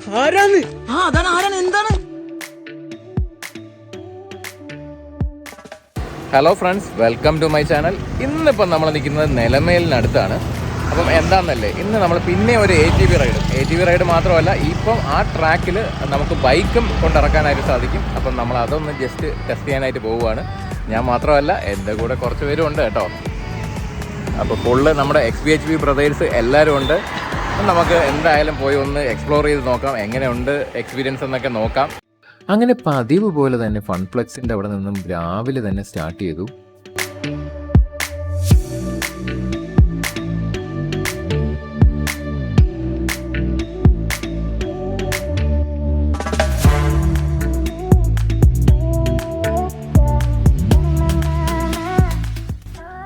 Hello friends, welcome to my channel. ഇന്നിപ്പം നമ്മൾ നിൽക്കുന്നത് നിലമേലിനടുത്താണ്. അപ്പം എന്താണെന്നല്ലേ, ഇന്ന് നമ്മൾ പിന്നെ ഒരു ATV റൈഡ് മാത്രമല്ല, ഇപ്പം ആ ട്രാക്കിൽ നമുക്ക് ബൈക്കും കൊണ്ടിറക്കാനായിട്ട് സാധിക്കും. അപ്പം നമ്മൾ അതൊന്ന് ജസ്റ്റ് ടെസ്റ്റ് ചെയ്യാനായിട്ട് പോവുകയാണ്. ഞാൻ മാത്രമല്ല, എൻ്റെ കൂടെ കുറച്ച് പേരും ഉണ്ട് കേട്ടോ. അപ്പോൾ ഫുള്ള് നമ്മുടെ Xbhp ബ്രദേഴ്സ് എല്ലാവരും ഉണ്ട്. നമുക്ക് എന്തായാലും പോയി ഒന്ന് എക്സ്പ്ലോർ ചെയ്ത് നോക്കാം, എങ്ങനെയുണ്ട് എക്സ്പീരിയൻസ് എന്നൊക്കെ നോക്കാം. അങ്ങനെ പതിവ് പോലെ തന്നെ ഫൺപ്ലെക്സിൻ്റെ അവിടെ നിന്നും രാവിലെ തന്നെ സ്റ്റാർട്ട് ചെയ്തു.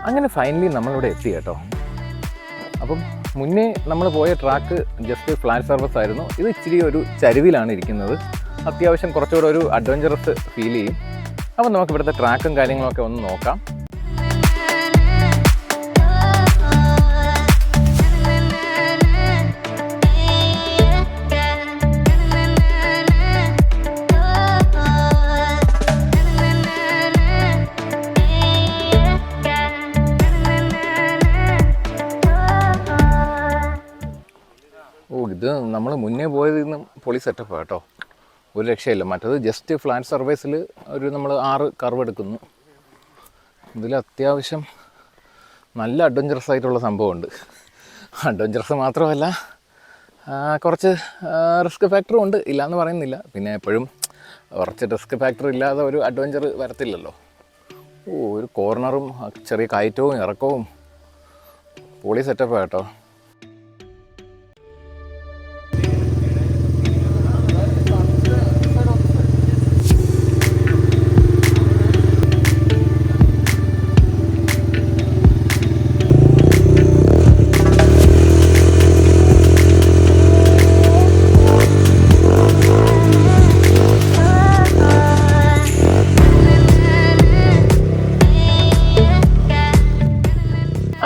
അങ്ങനെ ഫൈനലി നമ്മളിവിടെ എത്തി കേട്ടോ. അപ്പം മുന്നേ നമ്മൾ പോയ ട്രാക്ക് ജസ്റ്റ് ഫ്ലാറ്റ് സർഫസ് ആയിരുന്നു. ഇത് ഇച്ചിരി ഒരു ചരിവിലാണ് ഇരിക്കുന്നത്. അത്യാവശ്യം കുറച്ചുകൂടെ ഒരു അഡ്വഞ്ചറസ് ഫീൽ ചെയ്യും. അപ്പം നമുക്ക് ഇവിടുത്തെ ട്രാക്കും കാര്യങ്ങളൊക്കെ ഒന്ന് നോക്കാം. ഇത് നമ്മൾ മുന്നേ പോയത് ഇന്ന് പൊളി സെറ്റപ്പ് കേട്ടോ, ഒരു രക്ഷയില്ല. മറ്റത് ജസ്റ്റ് ഫ്ലാറ്റ് സർഫേസിൽ ഒരു നമ്മൾ 6 കർവ് എടുക്കുന്നു. ഇതിൽ അത്യാവശ്യം നല്ല അഡ്വഞ്ചറസ് ആയിട്ടുള്ള സംഭവമുണ്ട്. അഡ്വഞ്ചറസ് മാത്രമല്ല, കുറച്ച് റിസ്ക് ഫാക്ടറും ഉണ്ട്, ഇല്ലയെന്ന് പറയുന്നില്ല. പിന്നെ എപ്പോഴും കുറച്ച് റിസ്ക് ഫാക്ടർ ഇല്ലാതെ ഒരു അഡ്വഞ്ചർ വരത്തില്ലല്ലോ. ഒരു കോർണറും ചെറിയ കയറ്റവും ഇറക്കവും പൊളി സെറ്റപ്പ് കേട്ടോ.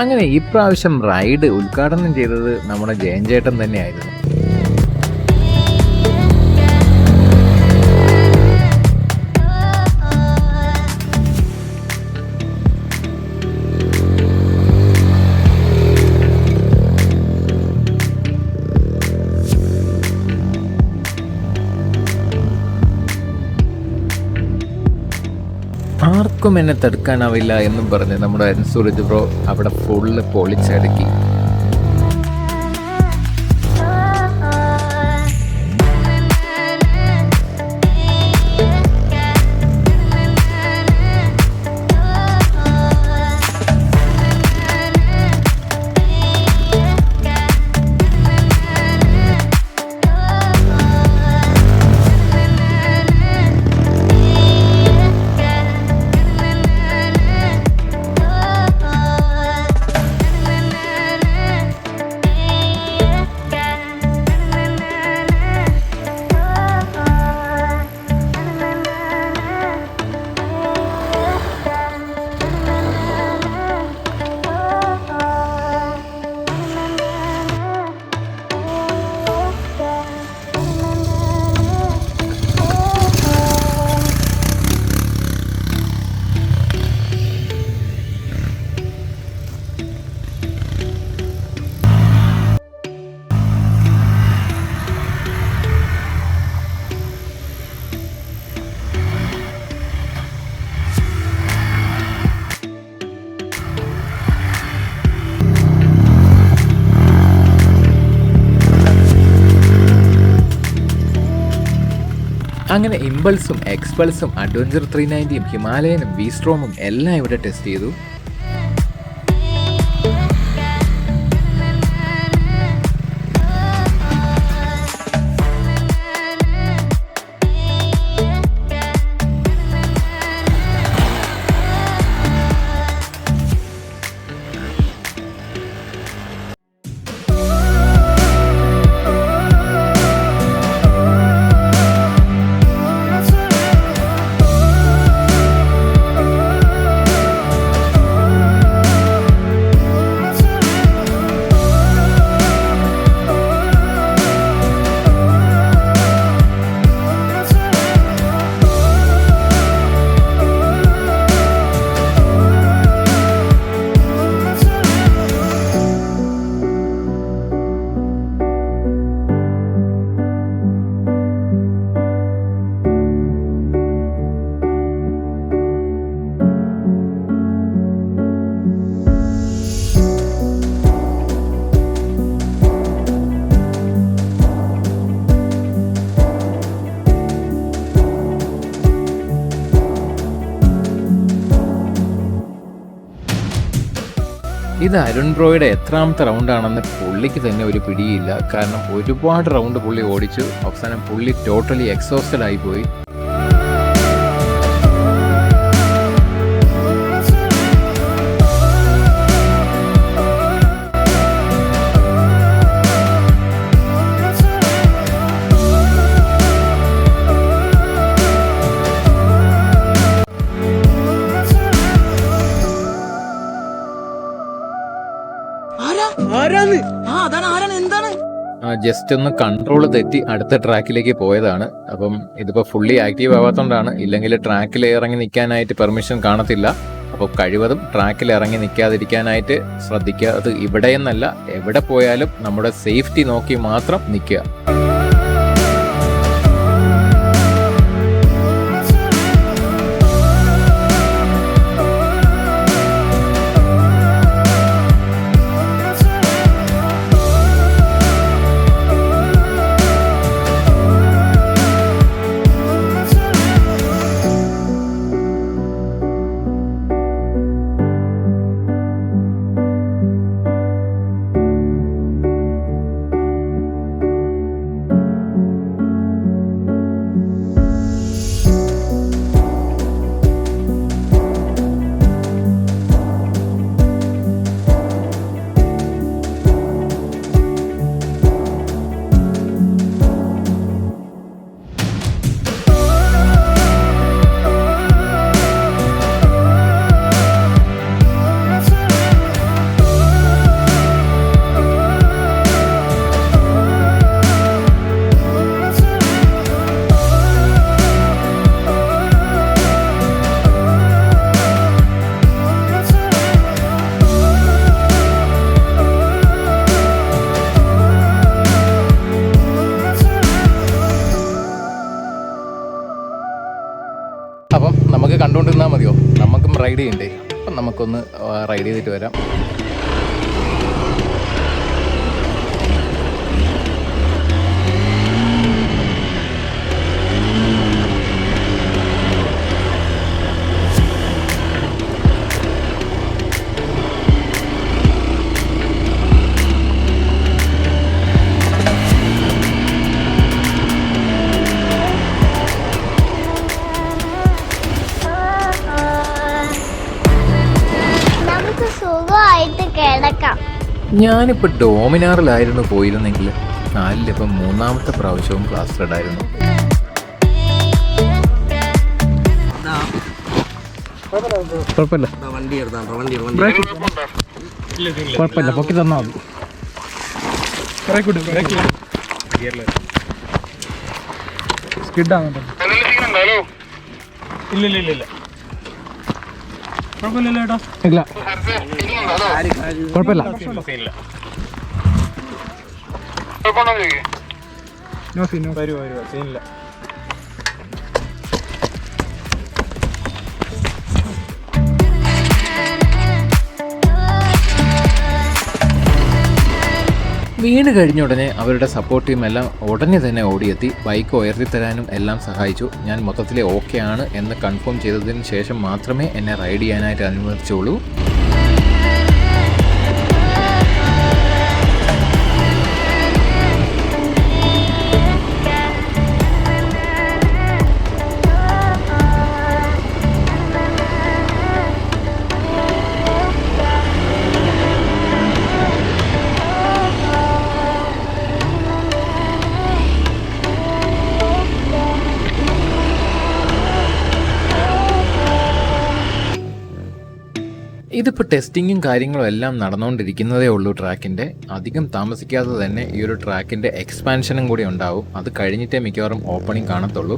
അങ്ങനെ ഈ പ്രാവശ്യം റൈഡ് ഉദ്ഘാടനം ചെയ്തത് നമ്മുടെ ജയൻചേട്ടൻ തന്നെയായിരുന്നു. ആർക്കും എന്നെ തടുക്കാനാവില്ല എന്നും പറഞ്ഞ് നമ്മുടെ സുരജ് ബ്രോ അവിടെ ഫുള്ള് പൊളിച്ചടുക്കി. അങ്ങനെ ഇമ്പൾസും എക്സ്പൾസും അഡ്വഞ്ചർ 390യും ഹിമാലയനും വീസ്ട്രോമും എല്ലാം ഇവിടെ ടെസ്റ്റ് ചെയ്തു. ഇത് അരുൺ ബ്രോയുടെ എത്രാമത്തെ റൗണ്ടാണെന്ന് പുള്ളിക്ക് തന്നെ ഒരു പിടിയില്ല. കാരണം ഒരുപാട് റൗണ്ട് പുള്ളി ഓടിച്ചു. അവസാനം പുള്ളി ടോട്ടലി എക്സോസ്റ്റഡ് ആയിപ്പോയി. ജസ്റ്റ് ഒന്ന് കൺട്രോൾ തെറ്റി അടുത്ത ട്രാക്കിലേക്ക് പോയതാണ്. അപ്പം ഇതിപ്പോ ഫുള്ളി ആക്റ്റീവ് ആവാത്തോണ്ടാണ്. ഇല്ലെങ്കിൽ ട്രാക്കിൽ ഇറങ്ങി നിൽക്കാനായിട്ട് പെർമിഷൻ കാണത്തില്ല. അപ്പോൾ കഴിവതും ട്രാക്കിൽ ഇറങ്ങി നിൽക്കാതിരിക്കാനായിട്ട് ശ്രദ്ധിക്കുക. അത് ഇവിടെയെന്നല്ല, എവിടെ പോയാലും നമ്മുടെ സേഫ്റ്റി നോക്കി മാത്രം നിൽക്കുക. അപ്പം നമുക്ക് കണ്ടുകൊണ്ടിരുന്നാൽ മതിയോ? നമുക്കും റൈഡ് ചെയ്യണ്ടേ? അപ്പം നമുക്കൊന്ന് റൈഡ് ചെയ്തിട്ട് വരാം. ഞാനിപ്പോൾ ഡോമിനാറിലായിരുന്നു പോയിരുന്നെങ്കിൽ കാലിലിപ്പം 3ാമത്തെ പ്രാവശ്യവും പ്ലാസ്റ്റർഡ് ആയിരുന്നു. കുഴപ്പമില്ല, കുഴപ്പമില്ല, പൊക്കി തന്നാൽ മതി. സ്കിഡാകുന്നുണ്ടോ? ഇല്ല ഇല്ല, കുഴപ്പമില്ല. സീനില്ല. വീണ് കഴിഞ്ഞ ഉടനെ അവരുടെ സപ്പോർട്ട് ടീം എല്ലാം ഉടനെ തന്നെ ഓടിയെത്തി ബൈക്ക് ഉയർത്തിത്തരാനും എല്ലാം സഹായിച്ചു. ഞാൻ മൊത്തത്തിൽ ഓക്കെ ആണ് എന്ന് കൺഫേം ചെയ്തതിന് ശേഷം മാത്രമേ എന്നെ റൈഡ് ചെയ്യാനായിട്ട് അനുവദിച്ചുള്ളൂ. ഇതിപ്പോൾ ടെസ്റ്റിങ്ങും കാര്യങ്ങളും എല്ലാം നടന്നുകൊണ്ടിരിക്കുന്നതേ ഉള്ളൂ ട്രാക്കിൻ്റെ. അധികം താമസിക്കാതെ തന്നെ ഈ ഒരു ട്രാക്കിൻ്റെ എക്സ്പാൻഷനും കൂടി ഉണ്ടാവും. അത് കഴിഞ്ഞിട്ടേ മിക്കവാറും ഓപ്പണിംഗ് കാണത്തുള്ളൂ.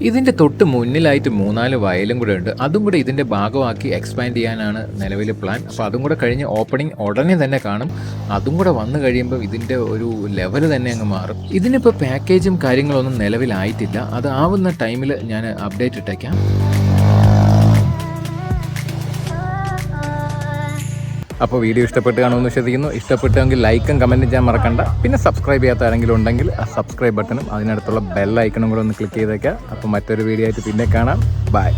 ഇതിൻ്റെ തൊട്ട് മുന്നിലായിട്ട് 3-4 വയലും കൂടെ ഉണ്ട്. അതും കൂടെ ഇതിൻ്റെ ഭാഗമാക്കി എക്സ്പാൻഡ് ചെയ്യാനാണ് നിലവിലെ പ്ലാൻ. അപ്പോൾ അതും കൂടെ കഴിഞ്ഞ് ഓപ്പണിംഗ് ഉടനെ തന്നെ കാണും. അതും കൂടെ വന്നു കഴിയുമ്പോൾ ഇതിൻ്റെ ഒരു ലെവൽ തന്നെ അങ്ങ് മാറും. ഇതിനിപ്പോൾ പാക്കേജും കാര്യങ്ങളൊന്നും നിലവിലായിട്ടില്ല. അത് ആവുന്ന ടൈമിൽ ഞാൻ അപ്ഡേറ്റ് ഇട്ടേക്കാം. അപ്പോൾ വീഡിയോ ഇഷ്ടപ്പെട്ട് കാണുമെന്ന് വിശ്വസിക്കുന്നു. ഇഷ്ടപ്പെട്ടെങ്കിൽ ലൈക്കും കമൻറ്റും ചെയ്യാൻ മറക്കണ്ട. പിന്നെ സബ്സ്ക്രൈബ് ചെയ്യാത്ത ആരെങ്കിലും ഉണ്ടെങ്കിൽ ആ സബ്സ്ക്രൈബ് ബട്ടണും അതിനടുത്തുള്ള ബെൽ ഐക്കണും കൂടെ ഒന്ന് ക്ലിക്ക് ചെയ്തേക്കാം. അപ്പോൾ മറ്റൊരു വീഡിയോ ആയിട്ട് പിന്നെ കാണാം. ബൈ.